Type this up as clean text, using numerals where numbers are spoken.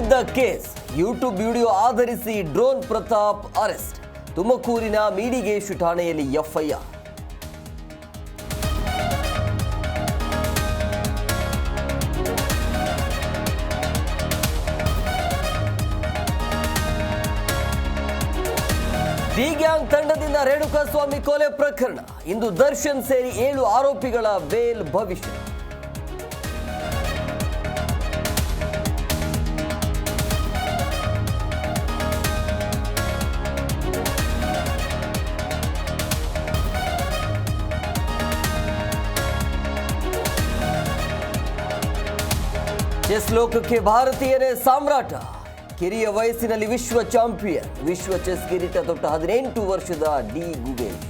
Big the case YouTube video ಆಧರಿಸಿ drone Pratap arrest. ತುಮಕೂರಿನ ಮೀಡಿಗೇಶು ಠಾಣೆಯಲ್ಲಿ ಎಫ್ಐಆರ್. ಡಿ ಗ್ಯಾಂಗ್ ತಂಡದಿಂದ ರೇಣುಕಾಸ್ವಾಮಿ ಕೊಲೆ ಪ್ರಕರಣ. ಇಂದು ದರ್ಶನ್ ಸೇರಿ 7 ಆರೋಪಿಗಳ ಬೇಲ್ ಭವಿಷ್ಯ. ಚೆಸ್ ಲೋಕಕ್ಕೆ ಭಾರತೀಯರೇ ಸಾಮ್ರಾಟ. ಕಿರಿಯ ವಯಸ್ಸಿನಲ್ಲಿ ವಿಶ್ವ ಚಾಂಪಿಯನ್. ವಿಶ್ವ ಚೆಸ್ ಕಿರೀಟ ತೊಟ್ಟ 18 ವರ್ಷದ ಡಿ ಗುಗೇಶ್.